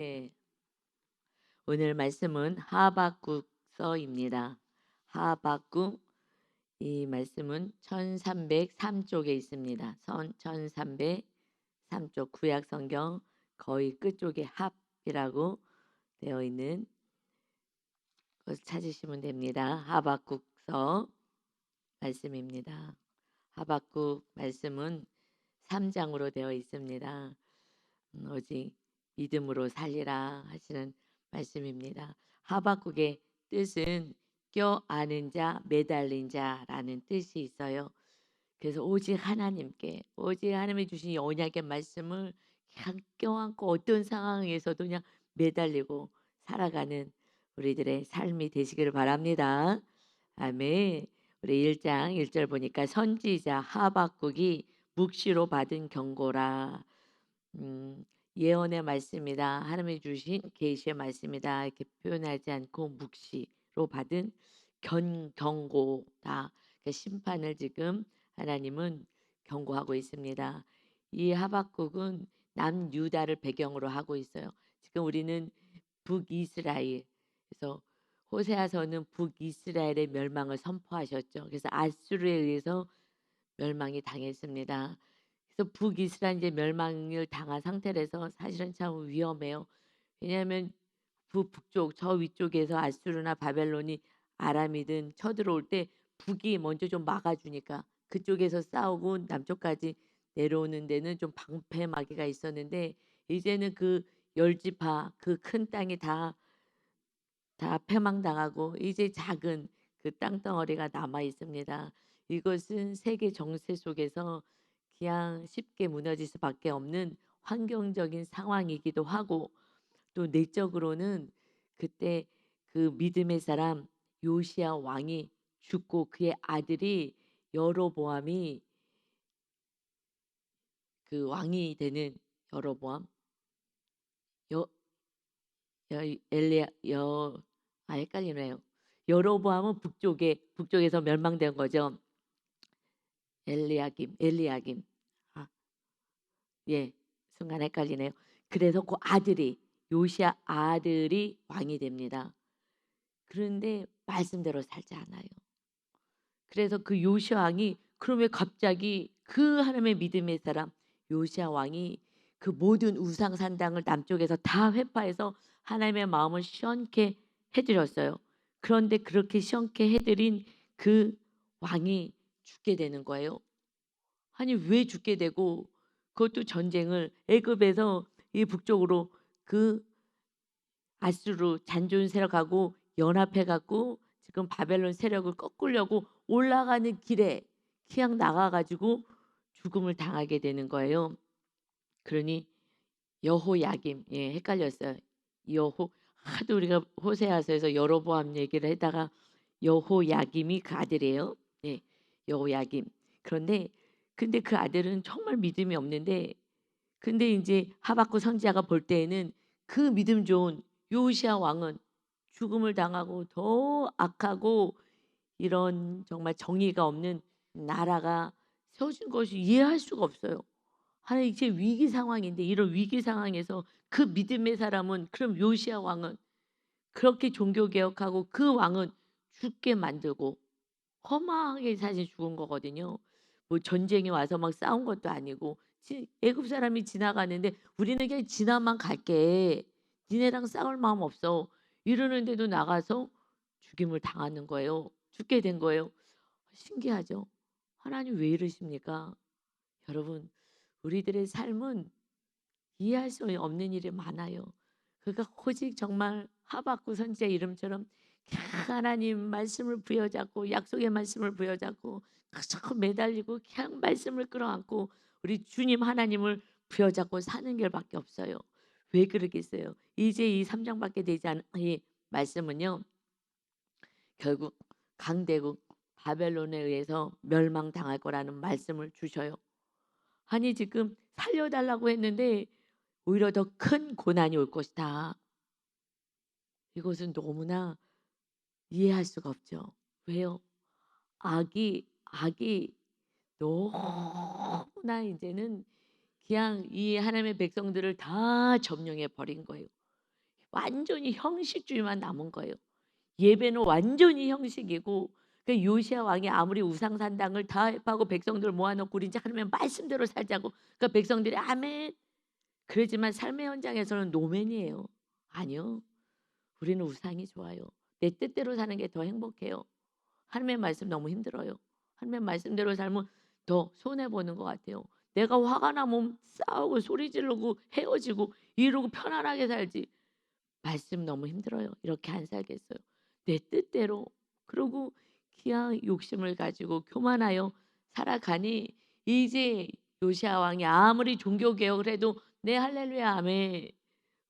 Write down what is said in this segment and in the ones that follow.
네. 오늘 말씀은 하박국서입니다. 하박국 이 말씀은 1303 쪽에 있습니다. 선 1303 쪽 구약 성경 거의 끝쪽에 합이라고 되어 있는 것을 찾으시면 됩니다. 하박국서 말씀입니다. 하박국 말씀은 3장으로 되어 있습니다. 오직 믿음으로 살리라 하시는 말씀입니다. 하박국의 뜻은 껴안은 자, 매달린 자라는 뜻이 있어요. 그래서 오직 하나님이 주신 이 언약의 말씀을 그냥 껴안고 어떤 상황에서도 그냥 매달리고 살아가는 우리들의 삶이 되시기를 바랍니다. 아멘. 우리 1장 1절 보니까 선지자 하박국이 묵시로 받은 경고라. 예언의 말씀이다. 하나님이 주신 계시의 말씀이다. 이렇게 표현하지 않고 묵시로 받은 경고다. 그러니까 심판을 지금 하나님은 경고하고 있습니다. 이 하박국은 남유다를 배경으로 하고 있어요. 지금 우리는 북이스라엘, 그래서 호세아서는 북이스라엘의 멸망을 선포하셨죠. 그래서 아수르에 의해서 멸망이 당했습니다. 그래서 북이스라엘 이제 멸망을 당한 상태라서 사실은 참 위험해요. 왜냐하면 북쪽 저 위쪽에서 아수르나 바벨론이 아람이든 쳐들어올 때 북이 먼저 좀 막아주니까 그쪽에서 싸우고 남쪽까지 내려오는 데는 좀 방패막이가 있었는데, 이제는 그 열지파 그 큰 땅이 다 패망당하고 이제 작은 그 땅덩어리가 남아 있습니다. 이것은 세계 정세 속에서 그냥 쉽게 무너질 수밖에 없는 환경적인 상황이기도 하고, 또 내적으로는 그때 그 믿음의 사람 요시야 왕이 죽고 그의 아들이 여로보암이 그 왕이 되는 여로보암 여, 여 엘리야 여 헷갈리네요. 여로보암은 북쪽에서 멸망된 거죠. 엘리야김. 아, 예. 순간 헷갈리네요. 그래서 그 아들이 요시야 아들이 왕이 됩니다. 그런데 말씀대로 살지 않아요. 그래서 그 요시야 왕이 그러면 갑자기 그 하나님의 믿음의 사람 요시야 왕이 그 모든 우상 산당을 남쪽에서 다 회파해서 하나님의 마음을 시원케 해드렸어요. 그런데 그렇게 시원케 해드린 그 왕이 죽게 되는 거예요. 아니 왜 죽게 되고, 그것도 전쟁을 애굽에서 이 북쪽으로 그 아수르 잔존 세력하고 연합해 갖고 지금 바벨론 세력을 꺾으려고 올라가는 길에 그냥 나가 가지고 죽음을 당하게 되는 거예요. 그러니 여호야김, 예, 헷갈렸어요. 하도 우리가 호세아서에서 여로보암 얘기를 하다가 여호야김이 그 아들이에요. 예, 여호야김. 그런데 근데 그 아들은 정말 믿음이 없는데, 근데 이제 하박국 선지자가 볼 때에는 그 믿음 좋은 요시야 왕은 죽음을 당하고 더 악하고 이런 정말 정의가 없는 나라가 세워진 것이 이해할 수가 없어요. 하나님 이제 위기 상황인데 이런 위기 상황에서 그 믿음의 사람은, 그럼 요시야 왕은 그렇게 종교 개혁하고 그 왕은 죽게 만들고 허망하게 사실 죽은 거거든요. 뭐 전쟁이 와서 막 싸운 것도 아니고 애굽 사람이 지나가는데 우리는 그냥 지나만 갈게. 니네랑 싸울 마음 없어. 이러는데도 나가서 죽임을 당하는 거예요. 죽게 된 거예요. 신기하죠? 하나님 왜 이러십니까? 여러분, 우리들의 삶은 이해할 수 없는 일이 많아요. 그러니까 오직 정말 하박국 선지자 이름처럼 하나님 말씀을 부여잡고 약속의 말씀을 부여잡고 자꾸 매달리고 그냥 말씀을 끌어안고 우리 주님 하나님을 부여잡고 사는 길밖에 없어요. 왜 그러겠어요? 이제 이 3장밖에 되지 않은 이 말씀은요, 결국 강대국 바벨론에 의해서 멸망당할 거라는 말씀을 주셔요. 아니 지금 살려달라고 했는데 오히려 더 큰 고난이 올 것이다. 이것은 너무나 이해할 수가 없죠. 왜요? 악이 너무나 이제는 그냥 이 하나님의 백성들을 다 점령해 버린 거예요. 완전히 형식주의만 남은 거예요. 예배는 완전히 형식이고, 그 요시야 왕이 아무리 우상 산당을 다 해하고 백성들 모아놓고 우리 이제 하나님의 말씀대로 살자고, 그러니까 백성들이 아멘 그러지만 삶의 현장에서는 노맨이에요. 아니요. 우리는 우상이 좋아요. 내 뜻대로 사는 게 더 행복해요. 하나님의 말씀 너무 힘들어요. 하나님의 말씀대로 살면 더 손해 보는 것 같아요. 내가 화가 나면 싸우고 소리 지르고 헤어지고 이러고 편안하게 살지. 말씀 너무 힘들어요. 이렇게 안 살겠어요. 내 뜻대로. 그러고 그냥 욕심을 가지고 교만하여 살아가니, 이제 요시야 왕이 아무리 종교 개혁을 해도 네 할렐루야 아멘.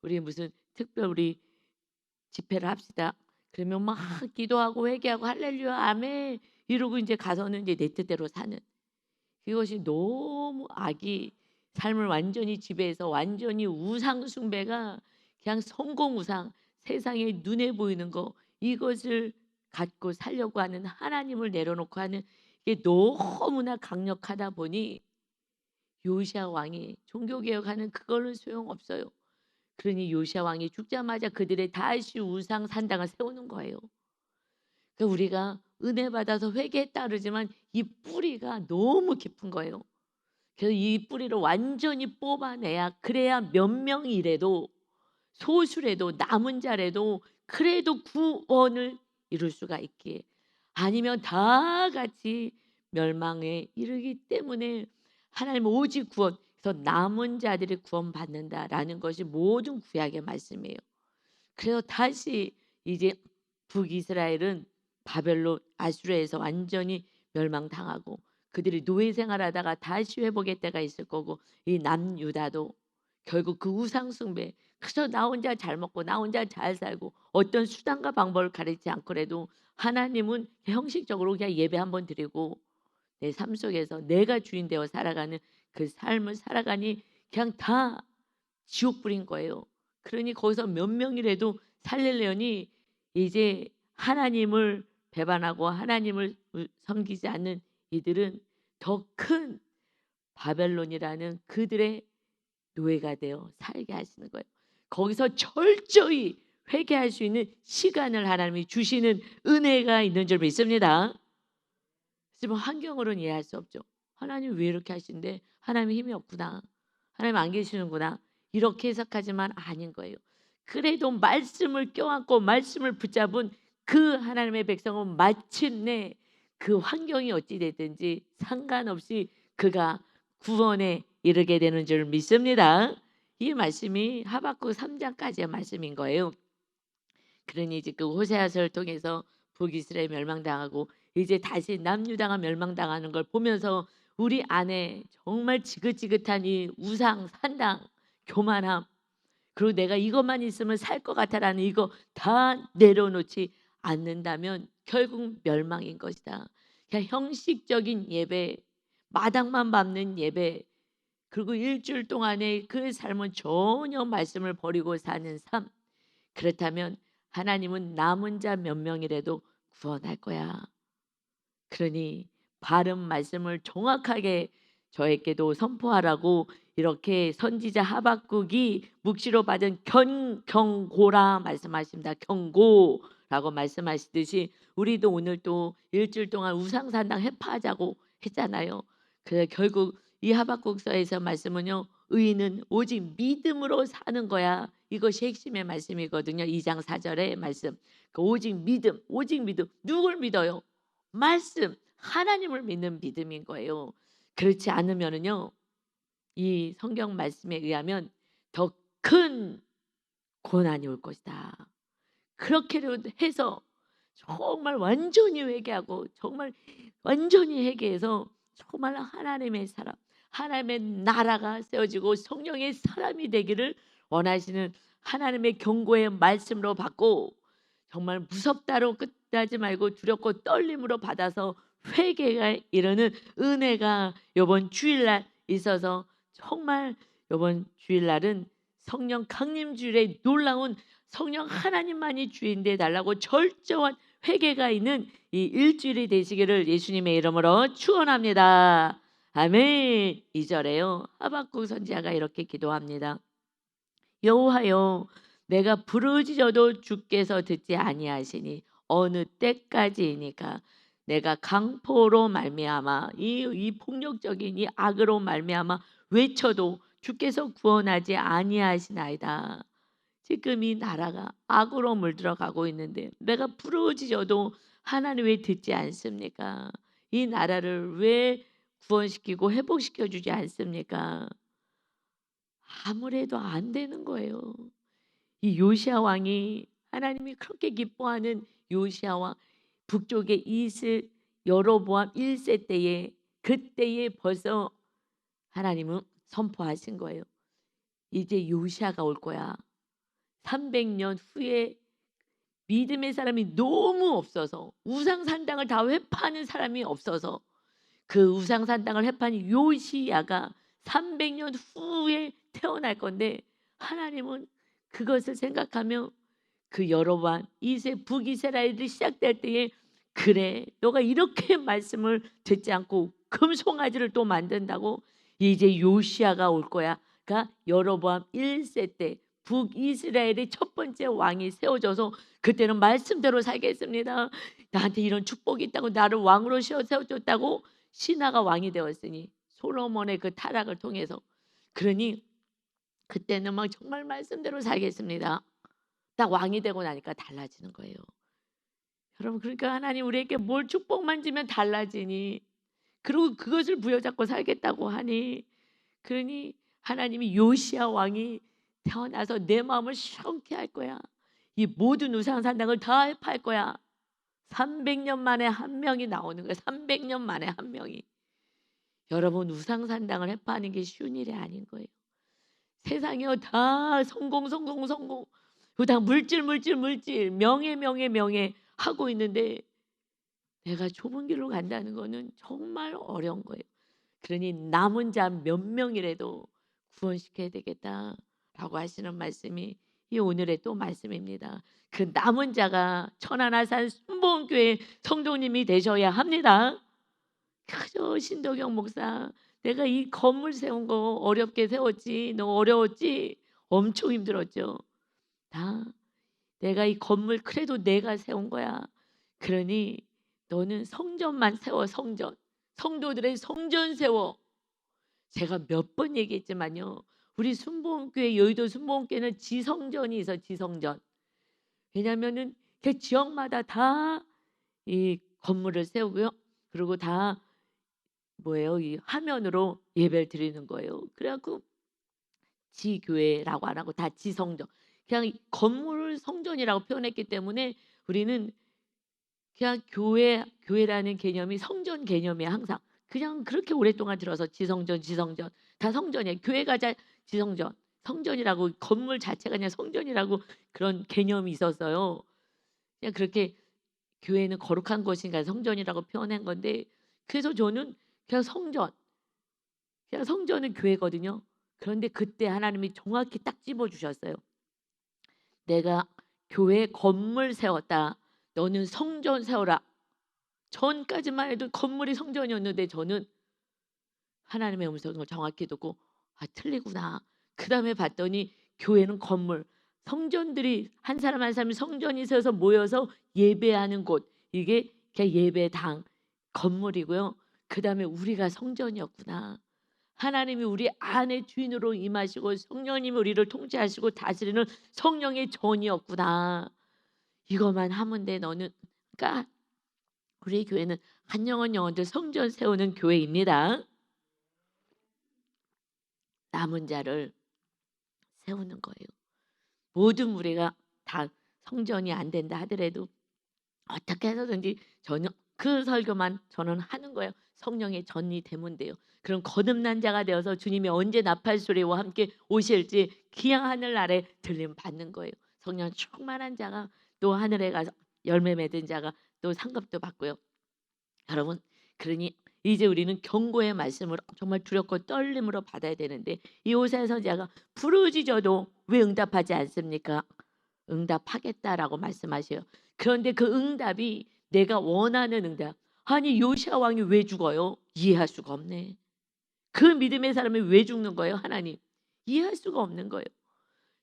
우리 무슨 특별 우리 집회를 합시다. 그러면 막 기도하고 회개하고 할렐루야 아멘 이러고 이제 가서는 이제 내 뜻대로 사는, 그것이 너무 악이 삶을 완전히 지배해서 완전히 우상 숭배가 그냥 성공 우상, 세상에 눈에 보이는 거 이것을 갖고 살려고 하는, 하나님을 내려놓고 하는 이게 너무나 강력하다 보니 요시야 왕이 종교 개혁하는 그걸로 소용없어요. 그러니 요시야 왕이 죽자마자 그들의 다시 우상 산당을 세우는 거예요. 그러니까 우리가 은혜 받아서 회개했다 그러지만 이 뿌리가 너무 깊은 거예요. 그래서 이 뿌리를 완전히 뽑아내야, 그래야 몇 명이라도 소수라도 남은 자라도 그래도 구원을 이룰 수가 있기에, 아니면 다 같이 멸망에 이르기 때문에 하나님 오직 구원, 그래서 남은 자들이 구원받는다라는 것이 모든 구약의 말씀이에요. 그래서 다시 이제 북이스라엘은 바벨론 아수르에서 완전히 멸망당하고 그들이 노예 생활하다가 다시 회복의 때가 있을 거고, 이 남유다도 결국 그 우상 숭배, 그저 나 혼자 잘 먹고 나 혼자 잘 살고 어떤 수단과 방법을 가리지 않고라도 하나님은 형식적으로 그냥 예배 한번 드리고 내 삶 속에서 내가 주인 되어 살아가는 그 삶을 살아가니 그냥 다 지옥 불인 거예요. 그러니 거기서 몇 명이라도 살리려니 이제 하나님을 배반하고 하나님을 섬기지 않는 이들은 더 큰 바벨론이라는 그들의 노예가 되어 살게 하시는 거예요. 거기서 철저히 회개할 수 있는 시간을 하나님이 주시는 은혜가 있는 줄 믿습니다. 하지만 환경으로는 이해할 수 없죠. 하나님 왜 이렇게 하신대? 하나님 힘이 없구나. 하나님 안 계시는구나. 이렇게 해석하지만 아닌 거예요. 그래도 말씀을 껴안고 말씀을 붙잡은 그 하나님의 백성은 마침내 그 환경이 어찌 됐든지 상관없이 그가 구원에 이르게 되는 줄 믿습니다. 이 말씀이 하박국 3장까지의 말씀인 거예요. 그러니 이제 그 호세아서를 통해서 북이스라엘 멸망당하고 이제 다시 남유다가 멸망당하는 걸 보면서 우리 안에 정말 지긋지긋한 이 우상 산당 교만함, 그리고 내가 이것만 있으면 살 것 같아라는 이거 다 내려놓지 않는다면 결국 멸망인 것이다. 그냥 형식적인 예배, 마당만 밟는 예배, 그리고 일주일 동안의 그 삶은 전혀 말씀을 버리고 사는 삶, 그렇다면 하나님은 남은 자 몇 명이라도 구원할 거야. 그러니 바른 말씀을 정확하게 저에게도 선포하라고 이렇게 선지자 하박국이 묵시로 받은 경고라 말씀하십니다. 경고라고 말씀하시듯이 우리도 오늘 또 일주일 동안 우상산당 해파하자고 했잖아요. 그래서 결국 이 하박국서에서 말씀은요, 의인은 오직 믿음으로 사는 거야. 이것이 핵심의 말씀이거든요. 2장 4절의 말씀. 그 오직 믿음, 오직 믿음. 누굴 믿어요? 말씀, 하나님을 믿는 믿음인 거예요. 그렇지 않으면은요, 이 성경 말씀에 의하면 더 큰 고난이 올 것이다. 그렇게 해서 정말 완전히 회개하고 정말 완전히 회개해서 정말 하나님의 사람, 하나님의 나라가 세워지고 성령의 사람이 되기를 원하시는 하나님의 경고의 말씀으로 받고, 정말 무섭다로 끝나지 말고 두렵고 떨림으로 받아서 회개가 이르는 은혜가 이번 주일날 있어서, 정말 이번 주일날은 성령 강림 주일에 놀라운 성령 하나님만이 주인돼 달라고 절정한 회개가 있는 이 일주일이 되시기를 예수님의 이름으로 축원합니다. 아멘. 2절에요. 하박국 선지자가 이렇게 기도합니다. 여호와여, 내가 부르짖어도 주께서 듣지 아니하시니 어느 때까지이니까 내가 강포로 말미암아 이 폭력적인 이 악으로 말미암아 외쳐도 주께서 구원하지 아니하시나이다. 지금 이 나라가 악으로 물들어가고 있는데 내가 부르짖어도 하나님 왜 듣지 않습니까? 이 나라를 왜 구원시키고 회복시켜 주지 않습니까? 아무래도 안 되는 거예요. 이 요시야 왕이 하나님이 그렇게 기뻐하는 요시야 왕, 북쪽의 이슬 여로보암 1세 때에, 그때에 벌써 하나님은 선포하신 거예요. 이제 요시야가 올 거야. 300년 후에 믿음의 사람이 너무 없어서, 우상 산당을 다 회파하는 사람이 없어서 그 우상 산당을 회파하는 요시야가 300년 후에 태어날 건데, 하나님은 그것을 생각하며 그 여로보암 2세 북이스라엘이 시작될 때에, 그래 너가 이렇게 말씀을 듣지 않고 금송아지를 또 만든다고? 이제 요시야가 올 거야. 그러니까 여로보암 1세 때 북이스라엘의 첫 번째 왕이 세워져서 그때는 말씀대로 살겠습니다. 나한테 이런 축복이 있다고, 나를 왕으로 세워줬다고. 신하가 왕이 되었으니 솔로몬의 그 타락을 통해서. 그러니 그때는 막 정말 말씀대로 살겠습니다. 딱 왕이 되고 나니까 달라지는 거예요. 여러분, 그러니까 하나님 우리에게 뭘 축복만 주면 달라지니, 그리고 그것을 부여잡고 살겠다고 하니, 그러니 하나님이 요시야 왕이 태어나서 내 마음을 시원케 할 거야. 이 모든 우상 산당을 다 회파할 거야. 300년 만에 한 명이 나오는 거야. 300년 만에 한 명이. 여러분, 우상 산당을 회파하는 게 쉬운 일이 아닌 거예요. 세상이요, 다 성공 성공 성공, 다 물질 물질 물질, 명예 명예 명예 하고 있는데 내가 좁은 길로 간다는 거는 정말 어려운 거예요. 그러니 남은 자 몇 명이라도 구원시켜야 되겠다라고 하시는 말씀이 이 오늘의 또 말씀입니다. 그 남은 자가 천안아산 순복음교회 성도님이 되셔야 합니다. 그저 신도경 목사, 내가 이 건물 세운 거 어렵게 세웠지, 너 어려웠지? 엄청 힘들었죠. 다 내가 이 건물 그래도 내가 세운 거야. 그러니 너는 성전만 세워. 성전, 성도들의 성전 세워. 제가 몇 번 얘기했지만요, 우리 순복음교회, 여의도 순복음교회는 지성전이 있어. 지성전. 왜냐하면은 그 지역마다 다 이 건물을 세우고요, 그리고 다 뭐예요, 이 화면으로 예배를 드리는 거예요. 그래갖고 지교회라고 안 하고 다 지성전, 그냥 건물을 성전이라고 표현했기 때문에 우리는 그냥 교회라는 개념이 성전 개념이야. 항상 그냥 그렇게 오랫동안 들어서 지성전 지성전, 다 성전이야. 교회가 지성전, 성전이라고, 건물 자체가 그냥 성전이라고 그런 개념이 있었어요. 그냥 그렇게 교회는 거룩한 것인가 성전이라고 표현한 건데, 그래서 저는 그냥 성전, 그냥 성전은 교회거든요. 그런데 그때 하나님이 정확히 딱 집어주셨어요. 내가 교회 건물 세웠다. 너는 성전 세워라. 전까지만 해도 건물이 성전이었는데 저는 하나님의 음성을 정확히 듣고, 아, 틀리구나. 그 다음에 봤더니 교회는 건물, 성전들이 한 사람 한 사람이 성전이 있어서 모여서 예배하는 곳, 이게 그냥 예배당, 건물이고요. 그 다음에 우리가 성전이었구나. 하나님이 우리 안에 주인으로 임하시고 성령님이 우리를 통치하시고 다스리는 성령의 전이었구나. 이것만 하면 돼 너는. 그러니까 우리 교회는 한 영혼 영혼들 성전 세우는 교회입니다. 남은 자를 세우는 거예요. 모든 우리가 다 성전이 안 된다 하더라도 어떻게 해서든지 저는 그 설교만 저는 하는 거예요. 성령의 전이 되면 돼요. 그럼 거듭난 자가 되어서 주님이 언제 나팔 소리와 함께 오실지 귀한 하늘 아래 들림 받는 거예요. 성령 충만한 자가 또 하늘에 가서 열매 맺은 자가 또 상급도 받고요. 여러분, 그러니 이제 우리는 경고의 말씀을 정말 두렵고 떨림으로 받아야 되는데, 이 오사야 선지자가 부르짖어도 왜 응답하지 않습니까? 응답하겠다라고 말씀하셔요. 그런데 그 응답이 내가 원하는 응답. 아니, 요시야 왕이 왜 죽어요? 이해할 수가 없네. 그 믿음의 사람이 왜 죽는 거예요? 하나님 이해할 수가 없는 거예요.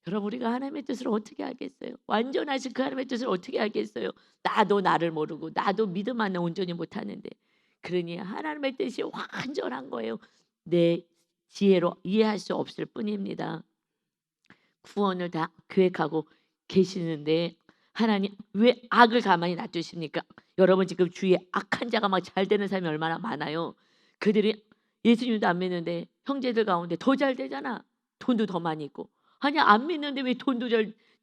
여러분 우리가 하나님의 뜻을 어떻게 알겠어요? 완전하신 그 하나님의 뜻을 어떻게 알겠어요? 나도 나를 모르고 나도 믿음 안에 온전히 못하는데. 그러니 하나님의 뜻이 완전한 거예요. 내 지혜로 이해할 수 없을 뿐입니다. 구원을 다 계획하고 계시는데 하나님 왜 악을 가만히 놔두십니까? 여러분 지금 주위에 악한 자가 막 잘 되는 사람이 얼마나 많아요. 그들이 예수님도 안 믿는데 형제들 가운데 더 잘 되잖아. 돈도 더 많이 있고. 아니 안 믿는데 왜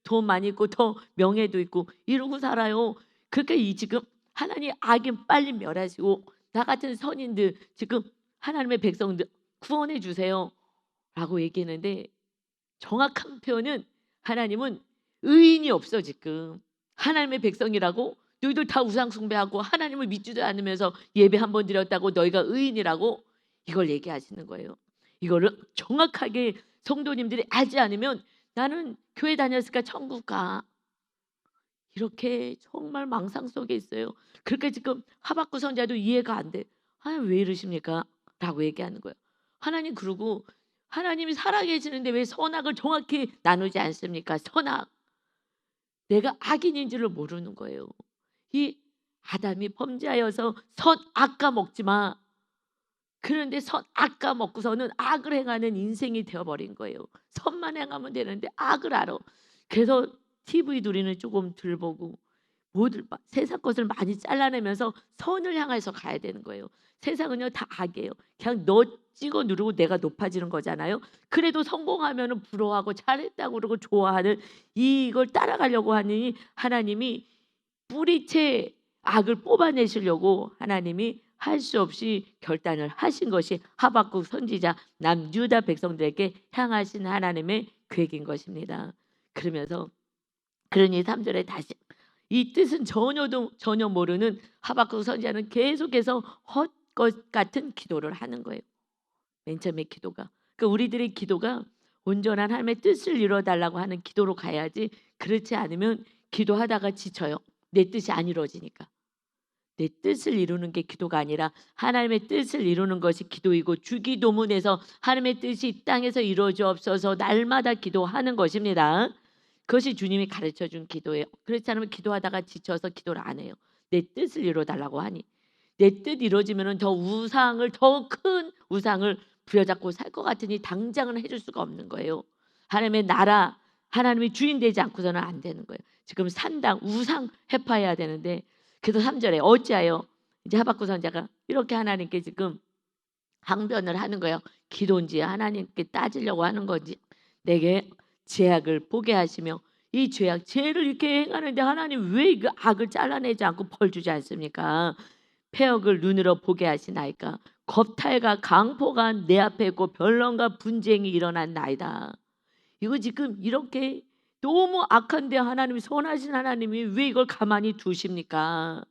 돈 많이 있고 더 명예도 있고 이러고 살아요. 그러니까 이 지금 하나님 악인 빨리 멸하시고 나 같은 선인들 지금 하나님의 백성들 구원해 주세요. 라고 얘기했는데 정확한 표현은 하나님은 의인이 없어 지금. 하나님의 백성이라고 너희들 다 우상 숭배하고 하나님을 믿지도 않으면서 예배 한 번 드렸다고 너희가 의인이라고 이걸 얘기하시는 거예요. 이거를 정확하게 성도님들이 알지 않으면 나는 교회 다녔으니까 천국 가. 이렇게 정말 망상 속에 있어요. 그렇게 지금 하박국 선지자도 이해가 안 돼. 하나님 왜 이러십니까? 라고 얘기하는 거예요. 하나님 그러고 하나님이 살아계시는데 왜 선악을 정확히 나누지 않습니까? 선악. 내가 악인인 줄을 모르는 거예요. 이 아담이 범죄하여서 선악과 먹지 마. 그런데 선악과 먹고서는 악을 행하는 인생이 되어버린 거예요. 선만 행하면 되는데 악을 알아. 그래서 TV 누리는 조금 덜 보고 세상 것을 많이 잘라내면서 선을 향해서 가야 되는 거예요. 세상은요 다 악이에요. 그냥 너 찍어 누르고 내가 높아지는 거잖아요. 그래도 성공하면 부러워하고 잘했다고 그러고 좋아하는 이걸 따라가려고 하니 하나님이 뿌리채 악을 뽑아내시려고 하나님이 할 수 없이 결단을 하신 것이 하박국 선지자 남유다 백성들에게 향하신 하나님의 계획인 것입니다. 그러면서 그러니 3절에 다시 이 뜻은 전혀 모르는 하박국 선지자는 계속해서 헛것 같은 기도를 하는 거예요. 맨 처음에 기도가. 그러니까 우리들의 기도가 온전한 하나님의 뜻을 이루어달라고 하는 기도로 가야지 그렇지 않으면 기도하다가 지쳐요. 내 뜻이 안 이루어지니까. 내 뜻을 이루는 게 기도가 아니라 하나님의 뜻을 이루는 것이 기도이고 주기도문에서 하나님의 뜻이 이 땅에서 이루어지옵소서 날마다 기도하는 것입니다. 그것이 주님이 가르쳐준 기도예요. 그렇지 않으면 기도하다가 지쳐서 기도를 안 해요. 내 뜻을 이루어달라고 하니 내 뜻 이루어지면 더 큰 우상을 부여잡고 살 것 같으니 당장은 해줄 수가 없는 거예요. 하나님의 나라 하나님이 주인 되지 않고서는 안 되는 거예요. 지금 산당 우상 회파해야 되는데 그래서 3절에 어찌하여 이제 하박국 선지자가 이렇게 하나님께 지금 항변을 하는 거예요. 기도인지 하나님께 따지려고 하는 건지 내게 죄악을 보게 하시며 이 죄를 이렇게 행하는데 하나님 왜 그 악을 잘라내지 않고 벌 주지 않습니까? 폐역을 눈으로 보게 하시나이까 겁탈과 강포가 내 앞에 있고 변론과 분쟁이 일어난 나이다. 이거 지금 이렇게 너무 악한데 하나님이 선하신 하나님이 왜 이걸 가만히 두십니까?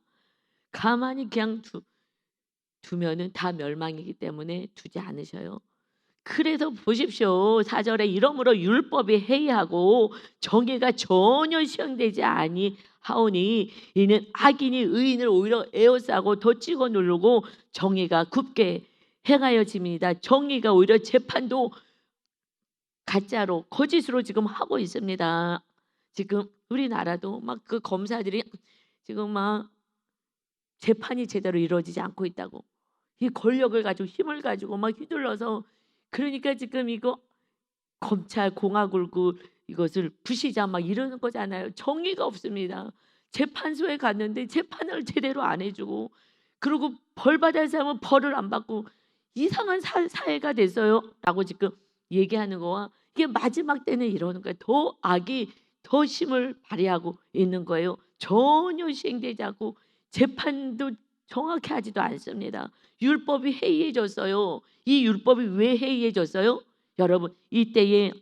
가만히 그냥 두면은 다 멸망이기 때문에 두지 않으셔요. 그래서 보십시오. 4절에 이러므로 율법이 해이하고 정의가 전혀 시행되지 아니하오니 이는 악인이 의인을 오히려 에워싸고 더 찍어 누르고 정의가 굽게 행하여집니다. 정의가 오히려 재판도 가짜로 거짓으로 지금 하고 있습니다. 지금 우리나라도 막 그 검사들이 지금 막 재판이 제대로 이루어지지 않고 있다고. 이 권력을 가지고 힘을 가지고 막 휘둘러서 그러니까 지금 이거 검찰 공화국을 이것을 부시자 막 이러는 거잖아요. 정의가 없습니다. 재판소에 갔는데 재판을 제대로 안 해주고 그리고 벌 받을 사람은 벌을 안 받고 이상한 사회가 됐어요. 라고 지금 얘기하는 거와 이게 마지막 때는 이러는 거예요. 더 악이 더 힘을 발휘하고 있는 거예요. 전혀 시행되지 않고 재판도 정확히 하지도 않습니다. 율법이 해이해졌어요. 이 율법이 왜 해이해졌어요? 여러분 이때에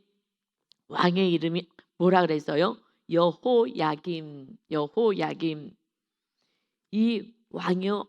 왕의 이름이 뭐라 그랬어요? 여호야김. 이 왕이요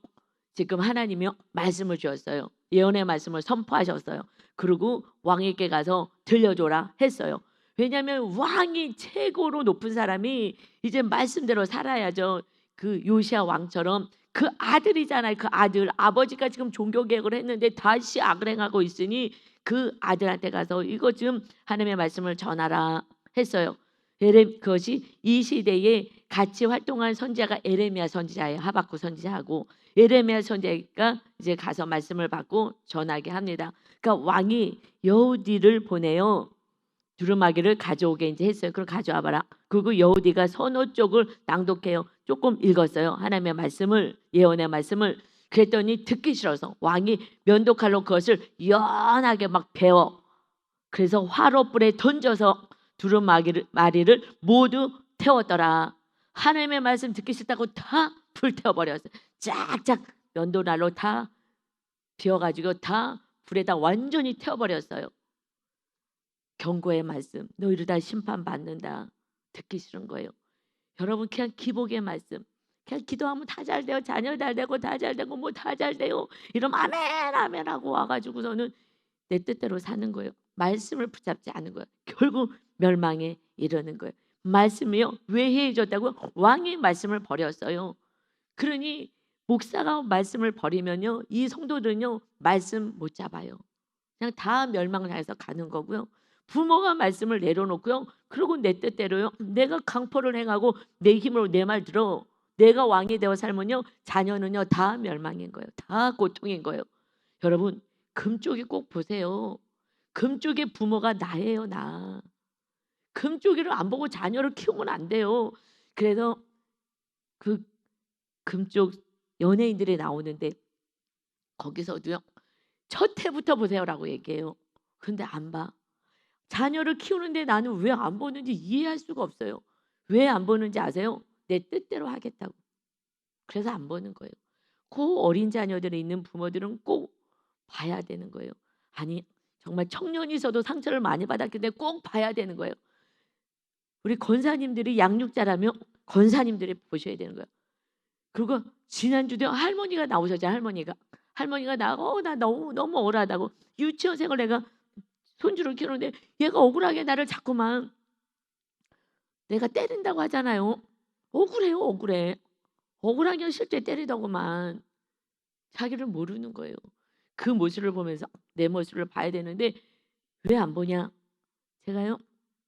지금 하나님이요 말씀을 주었어요. 예언의 말씀을 선포하셨어요. 그리고 왕에게 가서 들려줘라 했어요. 왜냐하면 왕이 최고로 높은 사람이 이제 말씀대로 살아야죠. 그 요시야 왕처럼 그 아들이잖아요. 그 아들 아버지가 지금 종교 개혁을 했는데 다시 악을 행하고 있으니 그 아들한테 가서 이거 지금 하나님의 말씀을 전하라. 했어요. 그것이 이 시대에 같이 활동한 선지자가 에레미야 선지자예요. 하박국 선지자하고 에레미야 선지자가 이제 가서 말씀을 받고 전하게 합니다. 그러니까 왕이 여우디를 보내요. 두루마기를 가져오게 이제 했어요. 그걸 가져와 봐라. 그리고 여우디가 선호 쪽을 낭독해요. 조금 읽었어요. 하나님의 말씀을, 예언의 말씀을. 그랬더니 듣기 싫어서 왕이 면도칼로 그것을 연하게 막 베어, 그래서 화롯불에 던져서 두루마리를 모두 태웠더라. 하나님의 말씀 듣기 싫다고 다 불태워버렸어요. 쫙쫙 면도날로 다 비워가지고 다 불에다 완전히 태워버렸어요. 경고의 말씀, 너 이러다 심판받는다. 듣기 싫은 거예요. 여러분, 그냥 기복의 말씀, 그냥 기도하면 다 잘 돼요. 자녀 잘 되고 다 잘 되고 뭐 다 잘 돼요. 이러면 아멘 아멘 하고 와가지고서는 내 뜻대로 사는 거예요. 말씀을 붙잡지 않은 거예요. 결국 멸망에 이르는 거예요. 말씀이요, 왜 해해졌다고요? 왕이 말씀을 버렸어요. 그러니 목사가 말씀을 버리면요, 이 성도들은요 말씀 못 잡아요. 그냥 다 멸망을 해서 가는 거고요. 부모가 말씀을 내려놓고요, 그리고 내 뜻대로요, 내가 강포를 행하고 내 힘으로 내 말 들어 내가 왕이 되어 살면요, 자녀는요 다 멸망인 거예요. 다 고통인 거예요. 여러분, 금쪽이 꼭 보세요. 금쪽의 부모가 나예요, 나. 금쪽이를 안 보고 자녀를 키우면 안 돼요. 그래서 그 금쪽 연예인들이 나오는데 거기서도요, 첫 해부터 보세요라고 얘기해요. 근데 안 봐. 자녀를 키우는데 나는 왜 안 보는지 이해할 수가 없어요. 왜 안 보는지 아세요? 내 뜻대로 하겠다고. 그래서 안 보는 거예요. 그 어린 자녀들이 있는 부모들은 꼭 봐야 되는 거예요. 아니, 정말 청년이 있어도 상처를 많이 받았기 때문에 꼭 봐야 되는 거예요. 우리 권사님들이 양육자라면 권사님들이 보셔야 되는 거예요. 그리고 지난주도 할머니가 나오셨잖아요. 할머니가 나고 나 너무 억울하다고, 유치원생을 내가 손주를 키우는데 얘가 억울하게 나를 자꾸만, 내가 때린다고 하잖아요. 억울해요, 억울해. 억울하게 실제 때리더구만. 자기를 모르는 거예요. 그 모습을 보면서 내 모습을 봐야 되는데 왜 안 보냐? 제가요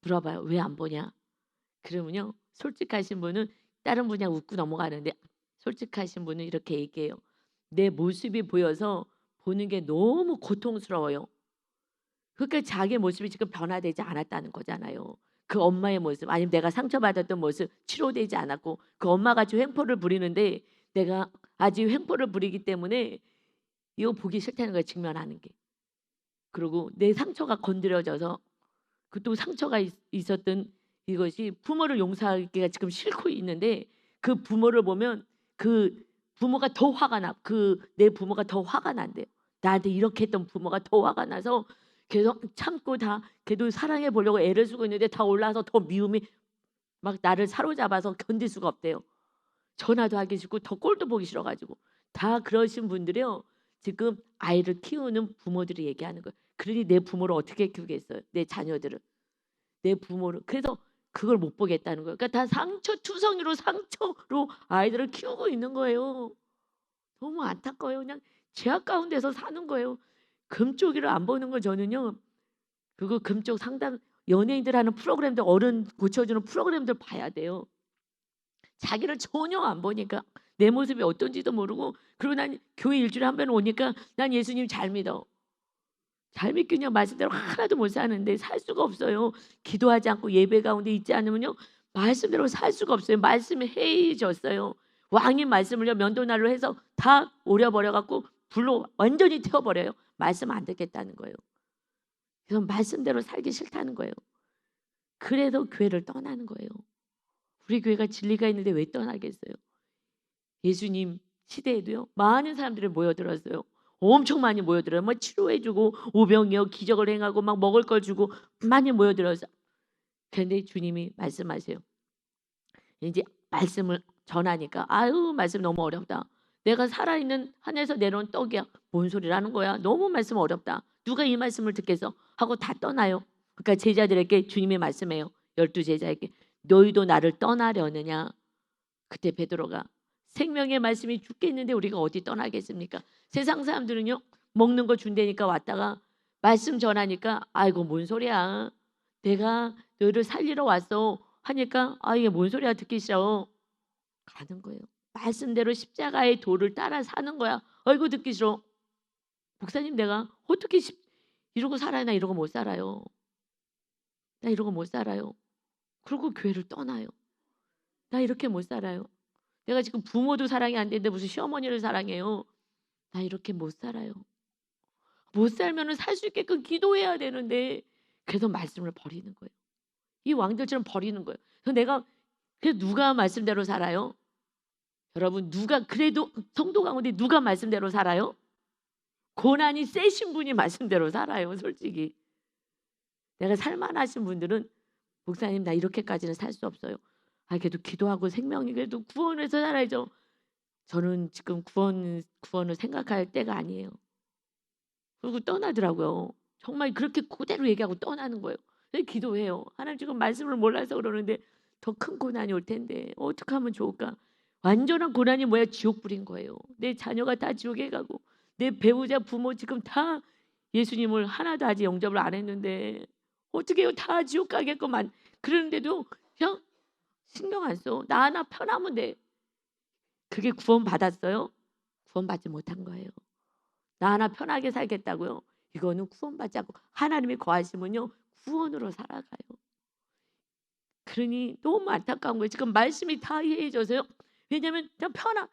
물어봐요. 왜 안 보냐? 그러면요, 솔직하신 분은 다른 분이 웃고 넘어가는데 솔직하신 분은 이렇게 얘기해요. 내 모습이 보여서 보는 게 너무 고통스러워요. 그러니까 자기 모습이 지금 변화되지 않았다는 거잖아요. 그 엄마의 모습, 아니면 내가 상처받았던 모습 치료되지 않았고, 그 엄마가 지금 횡포를 부리는데 내가 아직 횡포를 부리기 때문에 이거 보기 싫다는 거예요, 직면하는 게. 그리고 내 상처가 건드려져서 그 또 상처가 있었던 이것이 부모를 용서하기가 지금 싫고 있는데, 그 부모를 보면 그 부모가 더 화가 나. 그 내 부모가 더 화가 난대요. 나한테 이렇게 했던 부모가 더 화가 나서 계속 참고 다 걔도 사랑해 보려고 애를 쓰고 있는데 다 올라와서 더 미움이 막 나를 사로잡아서 견딜 수가 없대요. 전화도 하기 싫고 더 꼴도 보기 싫어가지고. 다 그러신 분들이요, 지금 아이를 키우는 부모들이 얘기하는 거예요. 그러니 내 부모를 어떻게 키우겠어요? 내 자녀들을, 내 부모를. 그래서 그걸 못 보겠다는 거예요. 그러니까 다 상처로 아이들을 키우고 있는 거예요. 너무 안타까워요. 그냥 죄악 가운데서 사는 거예요. 금쪽이를 안 보는 걸 저는요, 그거 금쪽 상담 연예인들 하는 프로그램들, 어른 고쳐주는 프로그램들 봐야 돼요. 자기를 전혀 안 보니까 내 모습이 어떤지도 모르고, 그리고 난 교회 일주일에 한 번 오니까 난 예수님 잘 믿어. 잘 믿기냐, 말씀대로 하나도 못 사는데 살 수가 없어요. 기도하지 않고 예배 가운데 있지 않으면요, 말씀대로 살 수가 없어요. 말씀이 해이해졌어요. 왕이 말씀을요 면도날로 해서 다 오려버려갖고 불로 완전히 태워버려요. 말씀 안 듣겠다는 거예요. 그래서 말씀대로 살기 싫다는 거예요. 그래서 교회를 떠나는 거예요. 우리 교회가 진리가 있는데 왜 떠나겠어요? 예수님 시대에도요 많은 사람들이 모여들었어요. 엄청 많이 모여들어요. 뭐 치료해주고 오병이어 기적을 행하고 막 먹을 걸 주고 많이 모여들어서. 그런데 주님이 말씀하세요. 이제 말씀을 전하니까 아유, 말씀 너무 어렵다. 내가 살아있는 하늘에서 내려온 떡이야. 뭔 소리라는 거야. 너무 말씀 어렵다. 누가 이 말씀을 듣겠어? 하고 다 떠나요. 그러니까 제자들에게 주님이 말씀해요. 12제자에게 너희도 나를 떠나려느냐. 그때 베드로가 생명의 말씀이 죽겠는데 우리가 어디 떠나겠습니까? 세상 사람들은요 먹는 거 준다니까 왔다가 말씀 전하니까 아이고 뭔 소리야. 내가 너를 살리러 왔어 하니까 이게 뭔 소리야 듣기 싫어. 가는 거예요. 말씀대로 십자가의 도를 따라 사는 거야. 아이고 듣기 싫어. 목사님 내가 어떻게 이러고 살아요? 나 이러고 못 살아요. 나 이러고 못 살아요. 그리고 교회를 떠나요. 나 이렇게 못 살아요. 내가 지금 부모도 사랑이 안 되는데 무슨 시어머니를 사랑해요. 나 이렇게 못 살아요. 못 살면은 살 수 있게끔 기도해야 되는데 그래서 말씀을 버리는 거예요. 이 왕들처럼 버리는 거예요. 그래서 내가 누가 말씀대로 살아요? 여러분 누가 그래도 성도 가운데 누가 말씀대로 살아요? 고난이 세신 분이 말씀대로 살아요. 솔직히 내가 살만하신 분들은 목사님 나 이렇게까지는 살 수 없어요. 그래도 기도하고 생명이 그래도 구원해서 살아야죠. 저는 지금 구원을 생각할 때가 아니에요. 그리고 떠나더라고요. 정말 그렇게 그대로 얘기하고 떠나는 거예요. 기도해요. 하나님 지금 말씀을 몰라서 그러는데 더 큰 고난이 올 텐데 어떻게 하면 좋을까? 완전한 고난이 뭐야? 지옥불인 거예요. 내 자녀가 다 지옥에 가고 내 배우자 부모 지금 다 예수님을 하나도 아직 영접을 안 했는데 어떻게 해요? 다 지옥 가겠구만. 그러는데도 그냥 신경 안 써. 나 하나 편하면 돼. 그게 구원 받았어요? 구원 받지 못한 거예요. 나 하나 편하게 살겠다고요? 이거는 구원받지 않고 하나님의 거하심은요 구원으로 살아가요. 그러니 너무 안타까운 거예요. 지금 말씀이 다 이해해져서요. 왜냐하면 그냥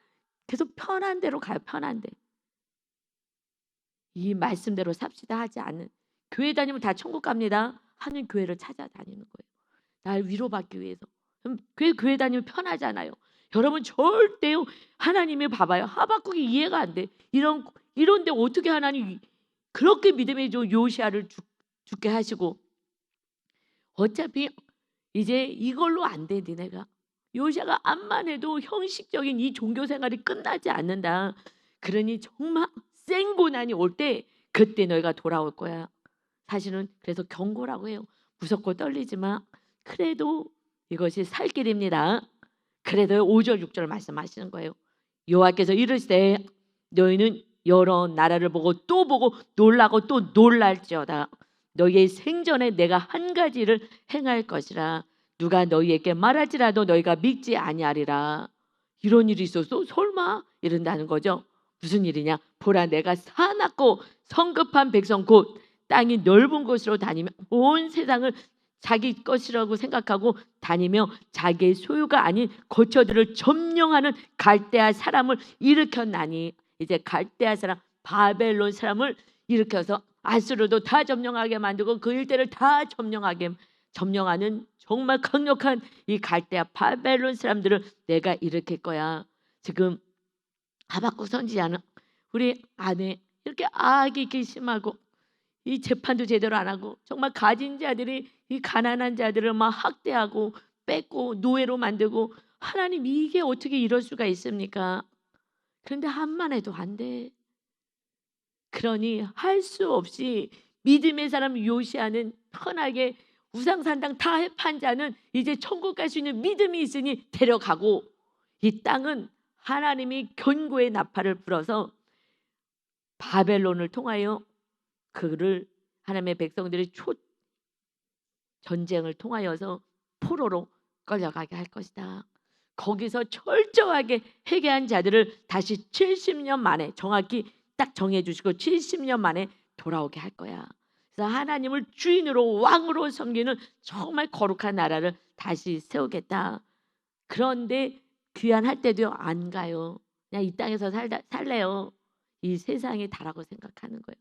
계속 편한 대로 가요. 편한 데. 이 말씀대로 삽시다 하지 않는 교회 다니면 다 천국 갑니다 하는 교회를 찾아다니는 거예요. 날 위로받기 위해서. 그럼 교회 다니면 편하잖아요. 여러분 절대요 하나님이 봐봐요. 하박국이 이해가 안 돼. 이런데 어떻게 하나님 그렇게 믿음의 요시아를 죽게 하시고 어차피 이제 이걸로 안 돼 니네가. 요시아가 암만 해도 형식적인 이 종교 생활이 끝나지 않는다. 그러니 정말 센 고난이 올 때 그때 너희가 돌아올 거야. 사실은 그래서 경고라고 해요. 무섭고 떨리지만 그래도 이것이 살 길입니다. 그래도 5절 6절 말씀하시는 거예요. 여호와께서 이르시되 너희는 여러 나라를 보고 또 보고 놀라고 또 놀랄지어다. 너희의 생전에 내가 한 가지를 행할 것이라. 누가 너희에게 말할지라도 너희가 믿지 아니하리라. 이런 일이 있었어? 설마? 이런다는 거죠. 무슨 일이냐? 보라 내가 사납고 성급한 백성 곧 땅이 넓은 곳으로 다니며 온 세상을 자기 것이라고 생각하고 다니며 자기의 소유가 아닌 거처들을 점령하는 갈대아 사람을 일으켰나니. 이제 갈대아 사람 바벨론 사람을 일으켜서 아수르도 다 점령하게 만들고 그 일대를 다 점령하는 정말 강력한 이 갈대아 바벨론 사람들을 내가 일으킬 거야. 지금 하박국 선지자는 우리 안에 이렇게 악이 심하고 이 재판도 제대로 안 하고 정말 가진 자들이 이 가난한 자들을 막 학대하고 뺏고 노예로 만들고 하나님 이게 어떻게 이럴 수가 있습니까? 그런데 한만 해도 안 돼. 그러니 할 수 없이 믿음의 사람 요시아는 편하게 우상산당 다 해판 자는 이제 천국 갈 수 있는 믿음이 있으니 데려가고 이 땅은 하나님이 견고의 나팔을 불어서 바벨론을 통하여 그를 하나님의 백성들이 전쟁을 통하여서 포로로 끌려가게 할 것이다. 거기서 철저하게 회개한 자들을 다시 70년 만에 정확히 딱 정해주시고 70년 만에 돌아오게 할 거야. 그래서 하나님을 주인으로 왕으로 섬기는 정말 거룩한 나라를 다시 세우겠다. 그런데 귀환할 때도 안 가요. 그냥 이 땅에서 살래요. 이 세상이 다라고 생각하는 거예요.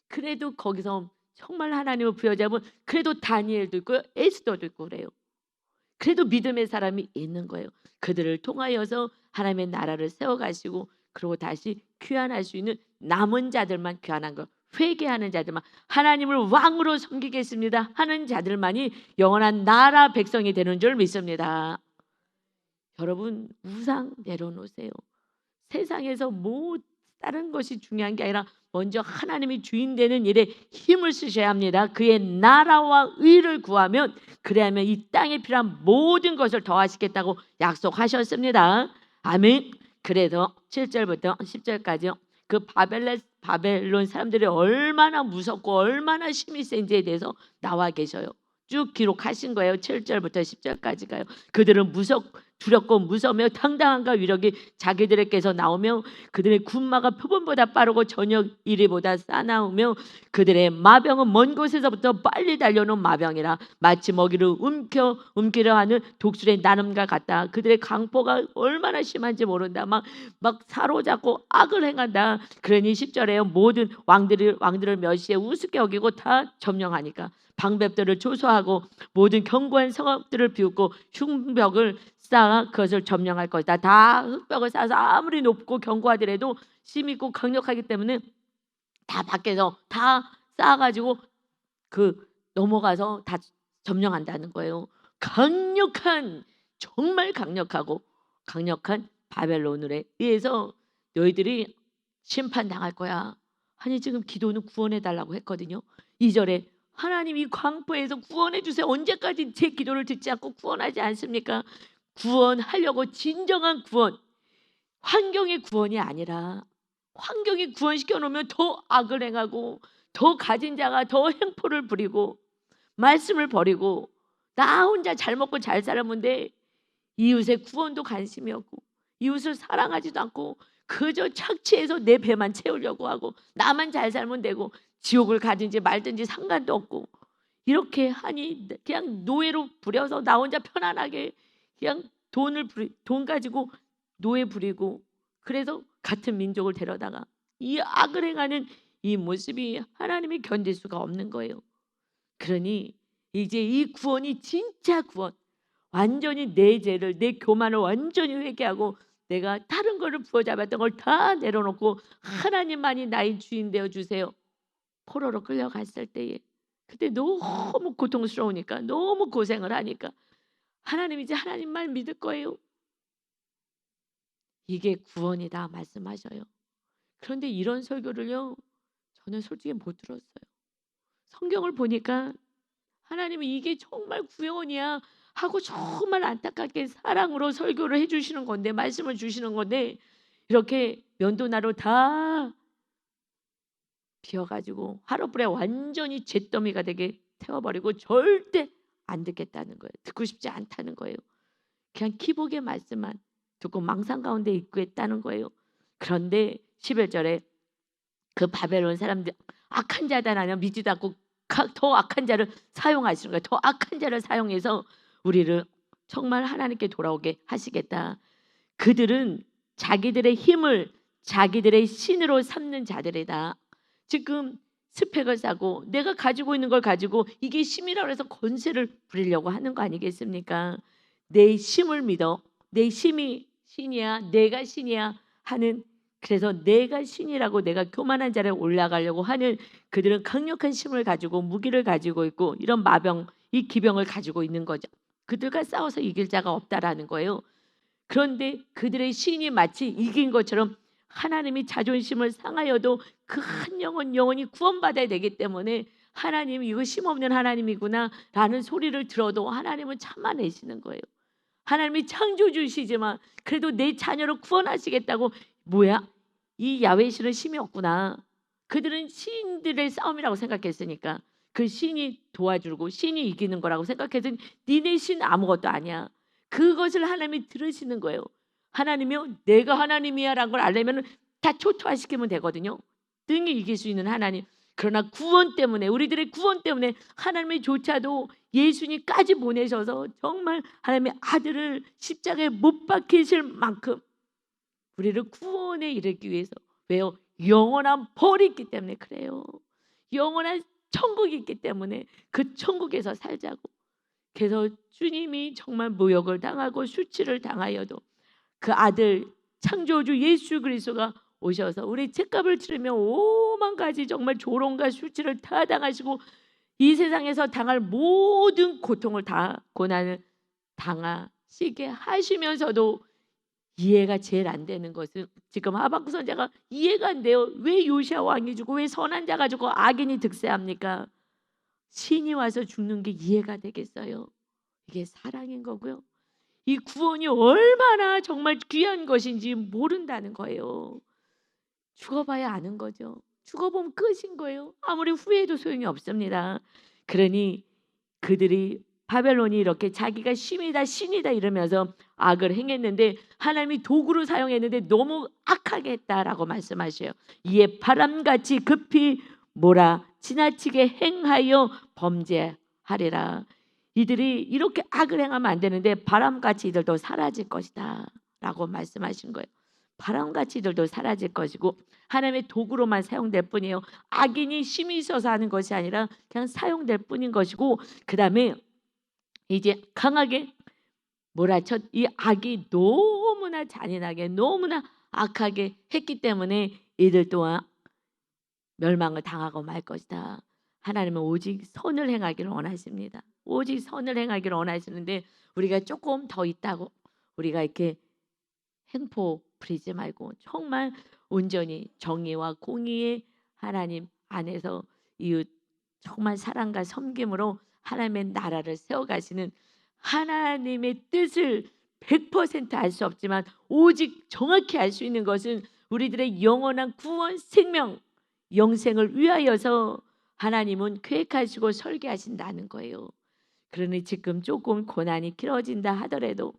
그래도 거기서 정말 하나님을 부여잡으면 그래도 다니엘도 있고 에스더도 있고 그래요. 그래도 믿음의 사람이 있는 거예요. 그들을 통하여서 하나님의 나라를 세워가시고 그리고 다시 귀환할 수 있는 남은 자들만 귀환한 거. 회개하는 자들만 하나님을 왕으로 섬기겠습니다 하는 자들만이 영원한 나라 백성이 되는 줄 믿습니다. 여러분 우상 내려놓으세요. 세상에서 뭐 다른 것이 중요한 게 아니라 먼저 하나님이 주인 되는 일에 힘을 쓰셔야 합니다. 그의 나라와 의를 구하면 그래야면 이 땅에 필요한 모든 것을 더하시겠다고 약속하셨습니다. 아멘. 그래서 7절부터 10절까지요. 그 바벨론 사람들이 얼마나 무섭고 얼마나 힘이 센지에 대해서 나와 계셔요. 쭉 기록하신 거예요. 7절부터 10절까지가요. 그들은 두렵고 무서우며 당당함과 위력이 자기들에게서 나오며 그들의 군마가 표범보다 빠르고 저녁 이리보다 싸나우며 그들의 마병은 먼 곳에서부터 빨리 달려오는 마병이라 마치 먹이를 움키려 하는 독수리의 나름과 같다. 그들의 강포가 얼마나 심한지 모른다. 막 사로잡고 악을 행한다. 그러니 10절에요. 모든 왕들을 멸시해 우습게 여기고 다 점령하니까 방백들을 조소하고 모든 견고한 성읍들을 비웃고 흉벽을 쌓아 그것을 점령할 것이다. 다 흙벽을 쌓아서 아무리 높고 견고하더라도 힘 있고 강력하기 때문에 다 밖에서 다 쌓아가지고 넘어가서 다 점령한다는 거예요. 정말 강력하고 강력한 바벨론에 의해서 너희들이 심판당할 거야. 아니 지금 기도는 구원해 달라고 했거든요. 2절에 하나님이 광포에서 구원해 주세요. 언제까지 제 기도를 듣지 않고 구원하지 않습니까? 구원하려고 진정한 구원, 환경의 구원이 아니라 환경이 구원시켜 놓으면 더 악을 행하고 더 가진 자가 더 행포를 부리고 말씀을 버리고 나 혼자 잘 먹고 잘 살았는데 이웃의 구원도 관심이 없고 이웃을 사랑하지도 않고 그저 착취해서 내 배만 채우려고 하고 나만 잘 살면 되고 지옥을 가든지 말든지 상관도 없고 이렇게 하니 그냥 노예로 부려서 나 혼자 편안하게 그냥 돈 가지고 노예 부리고 그래서 같은 민족을 데려다가 이 악을 행하는 이 모습이 하나님이 견딜 수가 없는 거예요. 그러니 이제 이 구원이 진짜 구원, 완전히 내 죄를 내 교만을 완전히 회개하고 내가 다른 거를 부여잡았던 걸 다 내려놓고 하나님만이 나의 주인 되어 주세요. 포로로 끌려갔을 때에 그때 너무 고통스러우니까 너무 고생을 하니까 하나님 이제 하나님만 믿을 거예요. 이게 구원이다 말씀하셔요. 그런데 이런 설교를요 저는 솔직히 못 들었어요. 성경을 보니까 하나님이 이게 정말 구원이야 하고 정말 안타깝게 사랑으로 설교를 해주시는 건데 말씀을 주시는 건데 이렇게 면도나루 다 비워가지고 하루불에 완전히 잿더미가 되게 태워버리고 절대 안 듣겠다는 거예요. 듣고 싶지 않다는 거예요. 그냥 기복의 말씀만 듣고 망상 가운데 있겠다는 거예요. 그런데 11절에 그 바벨론 사람들 악한 자다 나는 믿지도 않고 더 악한 자를 사용하시는 거예요. 더 악한 자를 사용해서 우리를 정말 하나님께 돌아오게 하시겠다. 그들은 자기들의 힘을 자기들의 신으로 삼는 자들이다. 지금 스펙을 쌓고 내가 가지고 있는 걸 가지고 이게 힘이라고 해서 권세를 부리려고 하는 거 아니겠습니까? 내 힘을 믿어. 내 힘이 신이야. 내가 신이야 하는 그래서 내가 신이라고 내가 교만한 자리에 올라가려고 하는 그들은 강력한 힘을 가지고 무기를 가지고 있고 이런 마병, 이 기병을 가지고 있는 거죠. 그들과 싸워서 이길 자가 없다라는 거예요. 그런데 그들의 신이 마치 이긴 것처럼 하나님이 자존심을 상하여도 그 한 영혼 영혼이 구원받아야 되기 때문에 하나님 이거 힘없는 하나님이구나 라는 소리를 들어도 하나님은 참아내시는 거예요. 하나님이 창조주시지만 그래도 내 자녀를 구원하시겠다고 뭐야? 이 야훼 신은 힘이 없구나. 그들은 신들의 싸움이라고 생각했으니까 그 신이 도와주고 신이 이기는 거라고 생각해서 니네 신 아무것도 아니야. 그것을 하나님이 들으시는 거예요. 하나님이요 내가 하나님이야 라는 걸 알려면 다 초토화시키면 되거든요. 등이 이길 수 있는 하나님. 그러나 구원 때문에 우리들의 구원 때문에 하나님이 조차도 예수님까지 보내셔서 정말 하나님의 아들을 십자가에 못 박히실 만큼 우리를 구원에 이르기 위해서 왜요? 영원한 벌이 있기 때문에 그래요. 영원한 천국이 있기 때문에 그 천국에서 살자고. 그래서 주님이 정말 모욕을 당하고 수치를 당하여도 그 아들 창조주 예수 그리스도가 오셔서 우리 책값을 치르며 오만 가지 정말 조롱과 수치를 다 당하시고 이 세상에서 당할 모든 고통을 다 고난을 당하시게 하시면서도 이해가 제일 안 되는 것은 지금 하박국 선지자가 이해가 안 돼요. 왜 요시야 왕이 죽고 왜 선한 자가 죽고 악인이 득세합니까? 신이 와서 죽는 게 이해가 되겠어요? 이게 사랑인 거고요. 이 구원이 얼마나 정말 귀한 것인지 모른다는 거예요. 죽어봐야 아는 거죠. 죽어보면 끝인 거예요. 아무리 후회해도 소용이 없습니다. 그러니 그들이 바벨론이 이렇게 자기가 신이다 신이다 이러면서 악을 행했는데 하나님이 도구로 사용했는데 너무 악하게 했다라고 말씀하셔요. 이에 바람같이 급히 몰아 지나치게 행하여 범죄하리라. 이들이 이렇게 악을 행하면 안 되는데 바람같이 이들도 사라질 것이다 라고 말씀하신 거예요. 바람같이 이들도 사라질 것이고 하나님의 도구로만 사용될 뿐이에요. 악인이 힘이 있어서 하는 것이 아니라 그냥 사용될 뿐인 것이고, 그 다음에 이제 강하게 몰아쳐 이 악이 너무나 잔인하게 너무나 악하게 했기 때문에 이들 또한 멸망을 당하고 말 것이다. 하나님은 오직 선을 행하기를 원하십니다. 오직 선을 행하기를 원하시는데 우리가 조금 더 있다고 우리가 이렇게 행포 부리지 말고 정말 온전히 정의와 공의의 하나님 안에서 이웃 정말 사랑과 섬김으로 하나님의 나라를 세워가시는 하나님의 뜻을 100% 알 수 없지만 오직 정확히 알 수 있는 것은 우리들의 영원한 구원, 생명, 영생을 위하여서 하나님은 계획하시고 설계하신다는 거예요. 그러니 지금 조금 고난이 길어진다 하더라도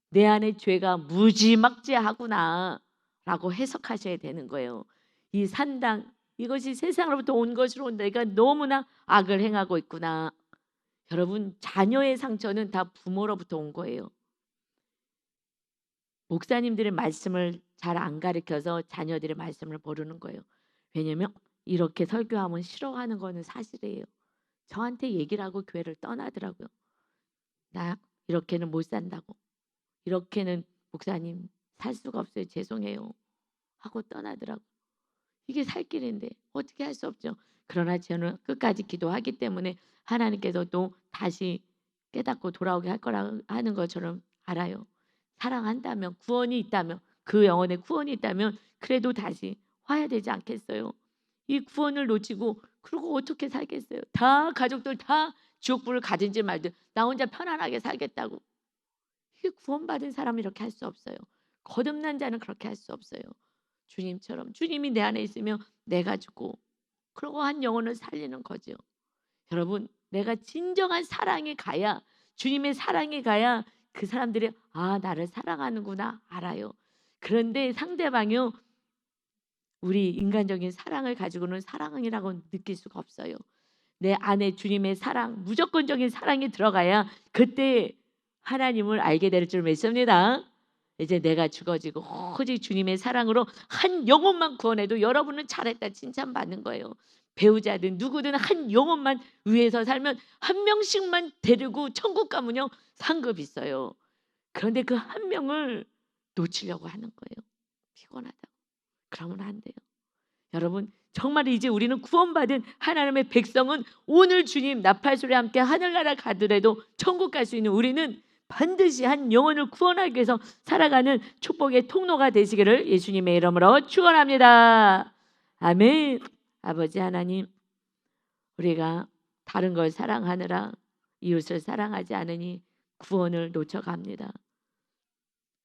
내 안에 죄가 무지막지하구나 라고 해석하셔야 되는 거예요. 이 산당, 이것이 세상으로부터 온 것으로 내가 너무나 악을 행하고 있구나. 여러분, 자녀의 상처는 다 부모로부터 온 거예요. 목사님들의 말씀을 잘 안 가르쳐서 자녀들의 말씀을 모르는 거예요. 왜냐하면 이렇게 설교하면 싫어하는 거는 사실이에요. 저한테 얘기를 하고 교회를 떠나더라고요. 나 이렇게는 못 산다고. 이렇게는 목사님 살 수가 없어요. 죄송해요. 하고 떠나더라고요. 이게 살 길인데 어떻게 할 수 없죠. 그러나 저는 끝까지 기도하기 때문에 하나님께서 또 다시 깨닫고 돌아오게 할 거라 하는 것처럼 알아요. 사랑한다면, 구원이 있다면, 그 영혼의 구원이 있다면 그래도 다시 와야 되지 않겠어요. 이 구원을 놓치고 그러고 어떻게 살겠어요. 다 가족들 다 지옥불을 가든지 말든 나 혼자 편안하게 살겠다고. 이게 구원받은 사람이 이렇게 할 수 없어요. 거듭난 자는 그렇게 할 수 없어요. 주님처럼 주님이 내 안에 있으면 내가 죽고 그러고 한 영혼을 살리는 거죠. 여러분, 내가 진정한 사랑이 가야, 주님의 사랑이 가야 그 사람들이 아, 나를 사랑하는구나 알아요. 그런데 상대방이 우리 인간적인 사랑을 가지고는 사랑이라고 느낄 수가 없어요. 내 안에 주님의 사랑, 무조건적인 사랑이 들어가야 그때 하나님을 알게 될 줄 믿습니다. 이제 내가 죽어지고 오직 주님의 사랑으로 한 영혼만 구원해도 여러분은 잘했다 칭찬받는 거예요. 배우자든 누구든 한 영혼만 위해서 살면 한 명씩만 데리고 천국 가면요 상급 있어요. 그런데 그 한 명을 놓치려고 하는 거예요. 피곤하다고. 그러면 안 돼요. 여러분, 정말 이제 우리는 구원받은 하나님의 백성은 오늘 주님 나팔소리와 함께 하늘나라 가더라도 천국 갈 수 있는 우리는 반드시 한 영혼을 구원하기 위해서 살아가는 축복의 통로가 되시기를 예수님의 이름으로 축원합니다. 아멘. 아버지 하나님, 우리가 다른 걸 사랑하느라 이웃을 사랑하지 않으니 구원을 놓쳐갑니다.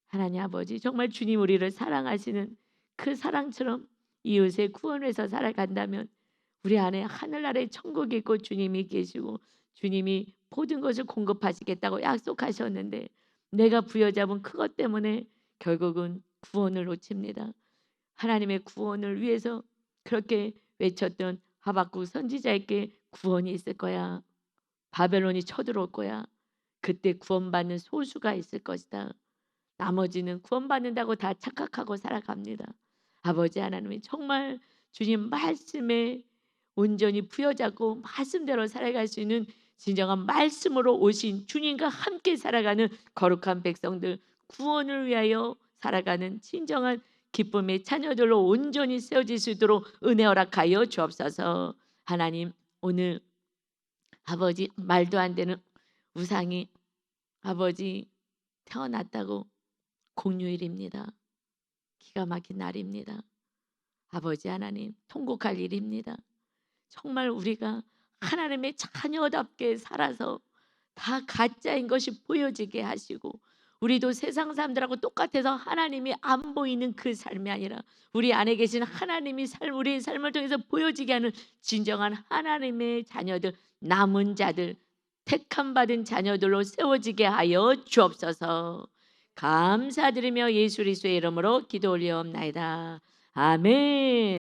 하나님 아버지, 정말 주님 우리를 사랑하시는 그 사랑처럼 이웃의 구원해서 살아간다면 우리 안에 하늘나라의 천국이 있고 주님이 계시고 주님이 모든 것을 공급하시겠다고 약속하셨는데 내가 부여잡은 그것 때문에 결국은 구원을 놓칩니다. 하나님의 구원을 위해서 그렇게 외쳤던 하박국 선지자에게 구원이 있을 거야. 바벨론이 쳐들어올 거야. 그때 구원받는 소수가 있을 것이다. 나머지는 구원받는다고 다 착각하고 살아갑니다. 아버지 하나님이 정말 주님 말씀에 온전히 부여잡고 말씀대로 살아갈 수 있는 진정한 말씀으로 오신 주님과 함께 살아가는 거룩한 백성들, 구원을 위하여 살아가는 진정한 기쁨의 자녀들로 온전히 세워질 수 있도록 은혜 허락하여 주옵소서. 하나님, 오늘 아버지 말도 안 되는 우상이 아버지 태어났다고 공휴일입니다. 기가 막힌 날입니다. 아버지 하나님, 통곡할 일입니다. 정말 우리가 하나님의 자녀답게 살아서 다 가짜인 것이 보여지게 하시고 우리도 세상 사람들하고 똑같아서 하나님이 안 보이는 그 삶이 아니라 우리 안에 계신 하나님이 우리의 삶을 통해서 보여지게 하는 진정한 하나님의 자녀들, 남은 자들, 택함 받은 자녀들로 세워지게 하여 주옵소서. 감사드리며 예수 그리스도의 이름으로 기도 올리옵나이다. 아멘.